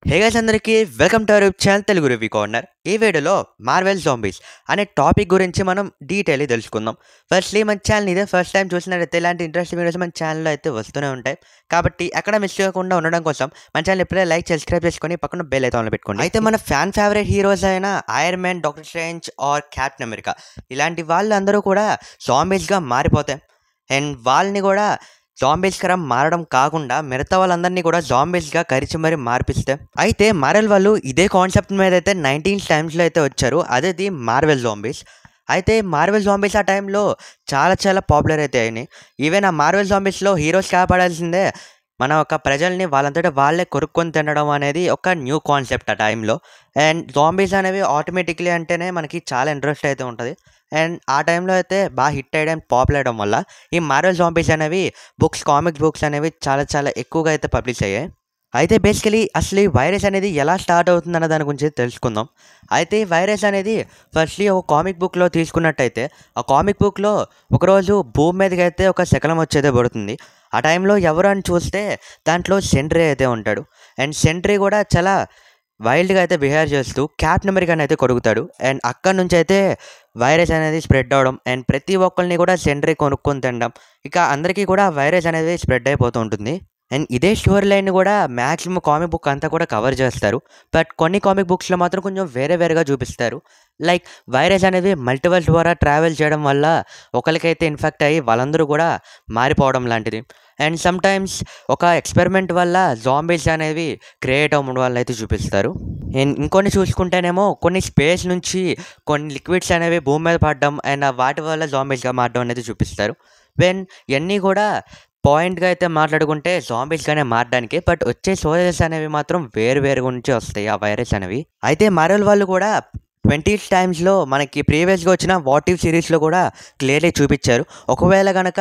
Hey guys అందరికీ welcome to our YouTube channel Telugu review corner. ఈ వీడియోలో మార్వెల్ జాంబీస్ అనే టాపిక్ గురించి మనం డీటెయిల్ తెలుసుకుందాం. ఫస్ట్లీ మన ఛానల్ ఇదే ఫస్ట్ టైం చూసినట్లయితే ఇలాంటి ఇంట్రెస్టింగ్ వీడియోస్ మన ఛానల్లో అయితే వస్తూనే ఉంటాయి. కాబట్టి ఎక్కడ మిస్ చేయకుండా ఉండడం కోసం మన ఛానల్ ఎప్పుడే లైక్ సబ్స్క్రైబ్ చేసుకొని పక్కన బెల్ అయితే ఆన్లో పెట్టుకోండి. అయితే మన ఫ్యాన్ ఫేవరెట్ హీరోస్ అయిన Iron Man, doctor strange or captain America ఇలాంటి వాళ్ళందరూ కూడా జాంబీస్గా మారిపోతాయి. అండ్ వాళ్ళని కూడా జాంబీస్‌గా మారడం కాకుండా మిగతా వాళ్ళందరినీ కూడా జాంబీస్‌గా కరిచి మరి మార్పిస్తే. అయితే మార్వెల్ వాళ్ళు ఇదే కాన్సెప్ట్ మీద అయితే 19 టైమ్స్‌లో అయితే వచ్చారు. అదేది మార్వెల్ జాంబీస్. అయితే మార్వెల్ జాంబీస్ ఆ టైంలో చాలా పాపులర్ అయితే అయినాయి. ఈవెన్ ఆ మార్వెల్ జాంబీస్‌లో హీరోస్ కాపాడాల్సిందే మన ఒక ప్రజల్ని వాళ్ళంతట వాళ్ళే కొరుక్కొని తినడం అనేది ఒక న్యూ కాన్సెప్ట్ ఆ టైంలో. అండ్ జాంబీస్ అనేవి ఆటోమేటిక్‌లీ అంటేనే మనకి చాలా ఇంట్రెస్ట్ అయితే ఉంటది. అండ్ ఆ టైంలో అయితే బాగా హిట్ అయ్యడం, పాపులర్ అవ్వడం వల్ల ఈ మార్వెల్ జాంబీస్ అనేవి కామిక్ బుక్స్ అనేవి చాలా ఎక్కువగా అయితే పబ్లిష్ అయ్యాయి. అయితే బేసికలీ అసలు ఈ వైరస్ అనేది ఎలా స్టార్ట్ అవుతుందన్న దాని గురించి తెలుసుకుందాం. అయితే ఈ వైరస్ అనేది ఫస్ట్‌లీ ఒక కామిక్ బుక్‌లో తీసుకున్నట్టయితే, ఆ కామిక్ బుక్‌లో ఒకరోజు భూమి మీదకైతే ఒక శకలం వచ్చైతే పడుతుంది. ఆ టైంలో ఎవరు అని చూస్తే దాంట్లో సెంట్రీ అయితే ఉంటాడు. అండ్ సెంట్రీ కూడా చాలా వైల్డ్‌గా అయితే బిహేవ్ చేస్తూ క్యాప్టెన్ అమెరికాని అయితే కొరుకుతాడు. అండ్ అక్కడి నుంచి అయితే వైరస్ అనేది స్ప్రెడ్ అవ్వడం అండ్ ప్రతి ఒక్కళ్ళని కూడా సెంట్రీ కొనుక్కొని తినడం. ఇక అందరికీ కూడా వైరస్ అనేది స్ప్రెడ్ అయిపోతూ ఉంటుంది. అండ్ ఇదే స్టోరీ లైన్‌ని కూడా మాక్సిమం కామిక్ బుక్ అంతా కూడా కవర్ చేస్తారు. బట్ కొన్ని కామిక్ బుక్స్‌లో మాత్రం కొంచెం వేరేగా చూపిస్తారు. లైక్ వైరస్ అనేది మల్టివర్స్ ద్వారా ట్రావెల్ చేయడం వల్ల ఒకళ్ళకైతే ఇన్ఫెక్ట్ అయ్యి వాళ్ళందరూ కూడా మారిపోవడం లాంటిది. అండ్ సమ్‌టైమ్స్ ఒక ఎక్స్‌పెరిమెంట్ వల్ల జాంబీస్ అనేవి క్రియేట్ అవ్వడం వల్ల అయితే చూపిస్తారు. అండ్ ఇంకొన్ని చూసుకుంటేనేమో కొన్ని స్పేస్ నుంచి కొన్ని లిక్విడ్స్ అనేవి భూమి మీద పడడం అండ్ వాటి వల్ల జాంబీస్‌గా మారడం అనేది చూపిస్తారు. వెన్ ఇయన్నీ కూడా పాయింట్‌గా అయితే మాట్లాడుకుంటే జాంబీస్‌గానే మారడానికి. బట్ వచ్చే సోర్సెస్ అనేవి మాత్రం వేరుగా నుంచి వస్తాయి ఆ వైరస్ అనేవి. అయితే మార్వెల్ వాళ్ళు కూడా 20 టైమ్స్‌లో మనకి ప్రీవియస్‌గా వచ్చిన వాట్ ఇఫ్ సిరీస్‌లో కూడా క్లియర్‌లీ చూపిచ్చారు. ఒకవేళ గనక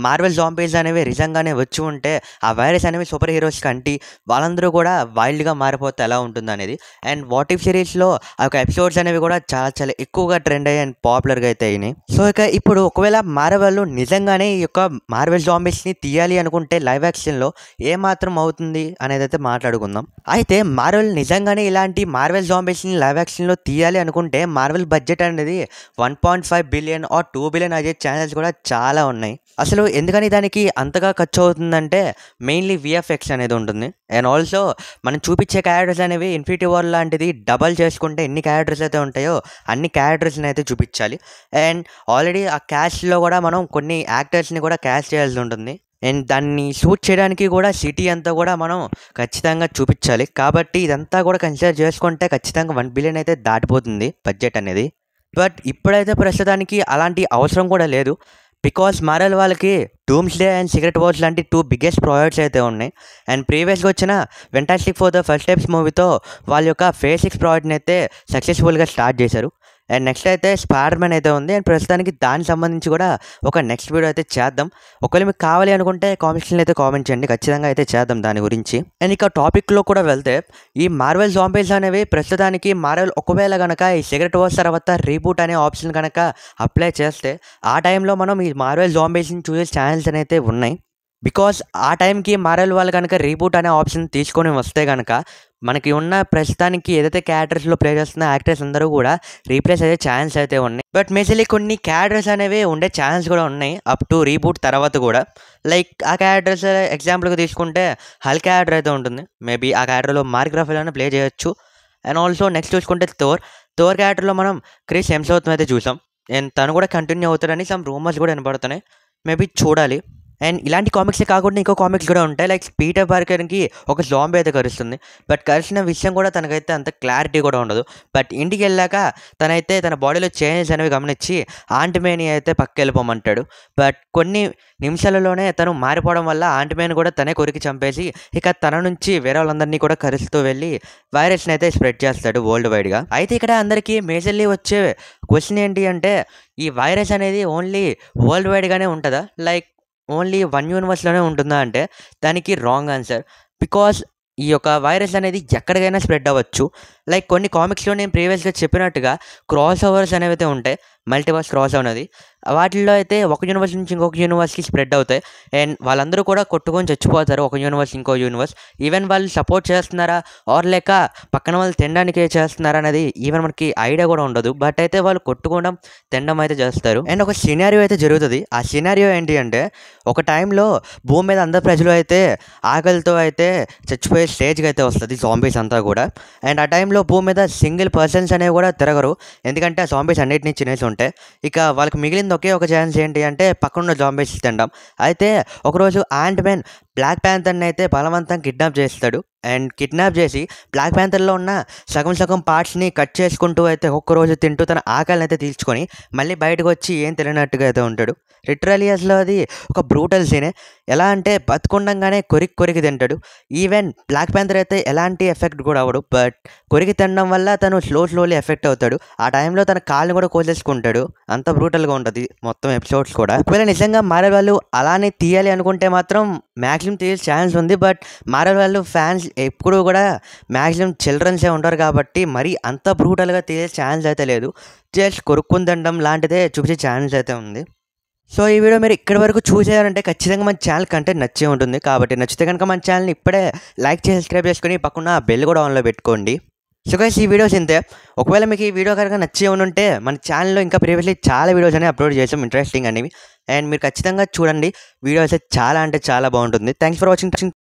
మార్వెల్ జాంబీస్ అనేవి నిజంగానే వచ్చి ఉంటే, ఆ వైరస్ అనేవి సూపర్ హీరోస్‌కి అంటి వాళ్ళందరూ కూడా వైల్డ్‌గా మారిపోతే ఎలా ఉంటుందనేది. అండ్ వాట్ ఇఫ్ సిరీస్‌లో ఆ యొక్క ఎపిసోడ్స్ అనేవి కూడా చాలా ఎక్కువగా ట్రెండ్ అయ్యాయి అండ్ పాపులర్‌గా అయితే అయినాయి. సో, ఇక ఇప్పుడు ఒకవేళ మార్వెల్ నిజంగానే ఈ యొక్క మార్వెల్ జాంబీస్‌ని తీయాలి అనుకుంటే లైవ్ యాక్షన్‌లో ఏమాత్రం అవుతుంది అనేదైతే మాట్లాడుకుందాం. అయితే మార్వెల్ నిజంగానే ఇలాంటి మార్వెల్ జాంబీస్‌ని లైవ్ యాక్షన్‌లో తీయాలి అనుకుంటే మార్వెల్ బడ్జెట్ అనేది 1.5 బిలియన్ ఆర్ 2 బిలియన్ అయ్యే ఛానెల్స్ కూడా చాలా ఉన్నాయి. అసలు ఎందుకని దానికి అంతగా ఖర్చు అవుతుందంటే మెయిన్‌లీ వీఎఫ్ఎక్స్ అనేది ఉంటుంది. అండ్ ఆల్సో మనం చూపించే క్యారెక్టర్స్ అనేవి ఇన్ఫినిటీ వార్ లాంటిది డబల్ చేసుకుంటే ఎన్ని క్యారెక్టర్స్ అయితే ఉంటాయో అన్ని క్యారెక్టర్స్‌ని అయితే చూపించాలి. అండ్ ఆల్రెడీ ఆ క్యాస్ట్‌లో కూడా మనం కొన్ని యాక్టర్స్‌ని కూడా క్యాస్ట్ చేయాల్సి ఉంటుంది. అండ్ దాన్ని షూట్ చేయడానికి కూడా సిటీ అంతా కూడా మనం ఖచ్చితంగా చూపించాలి. కాబట్టి ఇదంతా కూడా కన్సిడర్ చేసుకుంటే ఖచ్చితంగా 1 బిలియన్ అయితే దాటిపోతుంది బడ్జెట్ అనేది. బట్ ఇప్పుడైతే ప్రస్తుతానికి అలాంటి అవసరం కూడా లేదు. బికాజ్ మార్వెల్ వాళ్ళకి డూమ్స్‌డే అండ్ సీక్రెట్ వార్స్ లాంటి 2 బిగ్గెస్ట్ ప్రాజెక్ట్స్ అయితే ఉన్నాయి. అండ్ ప్రీవియస్‌గా వచ్చిన fantastic four the first steps మూవీతో వాళ్ళ యొక్క ఫేజ్ 6 ప్రాజెక్ట్‌ని అయితే సక్సెస్‌ఫుల్‌గా స్టార్ట్ చేశారు. అండ్ నెక్స్ట్ అయితే స్పైడర్ మ్యాన్ అయితే ఉంది. అండ్ ప్రస్తుతానికి దానికి సంబంధించి కూడా ఒక నెక్స్ట్ వీడియో అయితే చేద్దాం. ఒకవేళ మీకు కావాలి అనుకుంటే కామెంట్స్‌లో అయితే కామెంట్ చేయండి. ఖచ్చితంగా అయితే చేద్దాం దాని గురించి. అండ్ ఇక టాపిక్‌లో కూడా వెళ్తే ఈ మార్వెల్ జాంబీస్ అనేవి ప్రస్తుతానికి మార్వెల్ ఒకవేళ గనక ఈ సీక్రెట్ వార్స్ తర్వాత రీబూట్ అనే ఆప్షన్ గనక అప్లై చేస్తే ఆ టైంలో మనం ఈ మార్వెల్ జాంబీస్‌ని చూసే ఛానెల్స్ అయితే ఉన్నాయి. బికాజ్ ఆ టైంకి మార్వెల్ వాళ్ళు కనుక రీబూట్ అనే ఆప్షన్ తీసుకొని వస్తే గనక మనకి ఉన్న ప్రస్తుతానికి ఏదైతే క్యారెక్టర్స్‌లో ప్లే చేస్తున్న యాక్టర్స్ అందరూ కూడా రీప్లేస్ అయ్యే ఛాన్స్ అయితే ఉన్నాయి. బట్ మేజర్‌లీ కొన్ని క్యారెక్టర్స్ అనేవి ఉండే ఛాన్స్ కూడా ఉన్నాయి అప్ టు రీబూట్ తర్వాత కూడా. లైక్ ఆ క్యారెక్టర్స్ ఎగ్జాంపుల్‌గా తీసుకుంటే హల్క్ క్యారెక్టర్ అయితే ఉంటుంది. మేబీ ఆ క్యారెక్టర్‌లో మార్క్ రఫెలోనే ప్లే చేయొచ్చు. అండ్ ఆల్సో నెక్స్ట్ చూసుకుంటే థోర్ క్యారెక్టర్‌లో మనం క్రిస్ హెమ్స్వర్త్‌ని అయితే చూసాం. అండ్ తను కూడా కంటిన్యూ అవుతాడని సమ్ రూమర్స్ కూడా వినపడుతున్నాయి. మేబీ చూడాలి. అండ్ ఇలాంటి కామిక్సే కాకుండా ఇంకో కామిక్స్ కూడా ఉంటాయి. లైక్ పీటర్ పార్కర్‌కి ఒక జాంబీ అయితే కరుస్తుంది. బట్ కరిచిన విషయం కూడా తనకైతే అంత క్లారిటీ కూడా ఉండదు. బట్ ఇంటికెళ్ళాక తనైతే తన బాడీలో చేంజెస్ అనేవి గమనించి ఆంట్ మేని అయితే పక్కకెళ్ళిపోమంటాడు. బట్ కొన్ని నిమిషాలలోనే తను మారిపోవడం వల్ల ఆంట్ మేని కూడా తనే కొరికి చంపేసి ఇక తన నుంచి వేరే వాళ్ళందరినీ కూడా కరుస్తూ వెళ్ళి వైరస్‌ని అయితే స్ప్రెడ్ చేస్తాడు వరల్డ్ వైడ్‌గా. అయితే ఇక్కడ అందరికీ మేజర్‌లీ వచ్చే క్వెషన్ ఏంటి అంటే ఈ వైరస్ అనేది ఓన్లీ వరల్డ్ వైడ్‌గానే ఉంటదా? లైక్ ఓన్లీ వన్ యూనివర్స్‌లోనే ఉంటుందా అంటే దానికి రాంగ్ ఆన్సర్. బికాజ్ ఈ యొక్క వైరస్ అనేది ఎక్కడికైనా స్ప్రెడ్ అవ్వచ్చు. లైక్ కొన్ని కామిక్స్‌లో నేను ప్రీవియస్‌గా చెప్పినట్టుగా క్రాస్ ఓవర్స్ అనేవైతే ఉంటాయి. మల్టీవర్స్ క్రాస్ ఉన్నది. వాటిల్లో అయితే ఒక యూనివర్స్ నుంచి ఇంకొక యూనివర్స్‌కి స్ప్రెడ్ అవుతాయి. అండ్ వాళ్ళందరూ కూడా కొట్టుకొని చచ్చిపోతారు. ఒక యూనివర్స్ ఇంకో యూనివర్స్. ఈవెన్ వాళ్ళు సపోర్ట్ చేస్తున్నారా ఆర్ లేక పక్కన వాళ్ళు తినడానికే చేస్తున్నారా అనేది ఈవెన్ మనకి ఐడియా కూడా ఉండదు. బట్ అయితే వాళ్ళు కొట్టుకోవడం, తినడం అయితే చేస్తారు. అండ్ ఒక సినారియో అయితే జరుగుతది. ఆ సినారియో ఏంటి అంటే ఒక టైంలో భూమి మీద అందరు ప్రజలు అయితే ఆకలితో అయితే చచ్చిపోయే స్టేజ్‌కి అయితే వస్తది జాంబీస్ అంతా కూడా. అండ్ ఆ టైంలో భూమి మీద సింగిల్ పర్సన్స్ అనేవి కూడా తిరగరు. ఎందుకంటే ఆ జాంబీస్ అన్నిటిని తినేసి ఉంటాయి. ఇక వాళ్ళకి మిగిలింది ఒకే ఒక ఛాన్స్ ఏంటి అంటే పక్కనున్న జాంబీస్ తినడం. అయితే ఒకరోజు యాంట్ మ్యాన్ బ్లాక్ ప్యాంథర్‌ని అయితే బలవంతంగా కిడ్నాప్ చేస్తాడు. అండ్ కిడ్నాప్ చేసి బ్లాక్ ప్యాంథర్‌లో ఉన్న సగం సగం పార్ట్స్‌ని కట్ చేసుకుంటూ అయితే ఒక్కరోజు తింటూ తన ఆకలిని అయితే తీర్చుకొని మళ్ళీ బయటకు వచ్చి ఏం తెలియనట్టుగా అయితే ఉంటాడు. లిటరల్లీ అసలు అది ఒక బ్రూటల్ సీనే. ఎలా అంటే బతికుండంగానే కొరికి కొరికి తింటాడు. ఈవెన్ బ్లాక్ ప్యాంథర్ అయితే ఎలాంటి ఎఫెక్ట్ కూడా అవ్వడు. బట్ కొరికి తినడం వల్ల తను స్లోలీ ఎఫెక్ట్ అవుతాడు. ఆ టైంలో తన కాళ్ళని కూడా కోసేసుకుంటాడు. అంత బ్రూటల్‌గా ఉంటది మొత్తం ఎపిసోడ్స్ కూడా. ఒకవేళ నిజంగా మార్వెల్ వాళ్ళు అలానే తీయాలి అనుకుంటే మాత్రం మాక్సిమం తీసే ఛాన్స్ ఉంది. బట్ మార్వెల్ వాళ్ళు ఫ్యాన్స్ ఎప్పుడూ కూడా మాక్సిమం చిల్డ్రన్సే ఉంటారు కాబట్టి మరీ అంత బ్రూటల్‌గా తీసే ఛాన్స్ అయితే లేదు. జస్ట్ కొరుక్కొని తినడం లాంటిదే చూపించే ఛాన్స్ అయితే ఉంది. సో ఈ వీడియో మీరు ఇక్కడి వరకు చూసారంటే ఖచ్చితంగా మన ఛానల్ కంటెంట్ నచ్చే ఉంటుంది. కాబట్టి నచ్చితే కనుక మన ఛానల్‌ని ఇప్పుడే లైక్ చేసి సబ్స్క్రైబ్ చేసుకొని పక్కన బెల్ కూడా ఆన్‌లో పెట్టుకోండి. సో గైస్ ఈ వీడియోస్ ఇంతే. ఒకవేళ మీకు ఈ వీడియో కనుక నచ్చే ఉంటే మన ఛానల్‌లో ఇంకా ప్రీవియస్‌లీ చాలా వీడియోస్ అనేవి అప్లోడ్ చేసాం ఇంట్రెస్టింగ్ అనేవి. అండ్ మీరు ఖచ్చితంగా చూడండి. వీడియో అయితే చాలా అంటే చాలా బాగుంటుంది. Thanks for watching.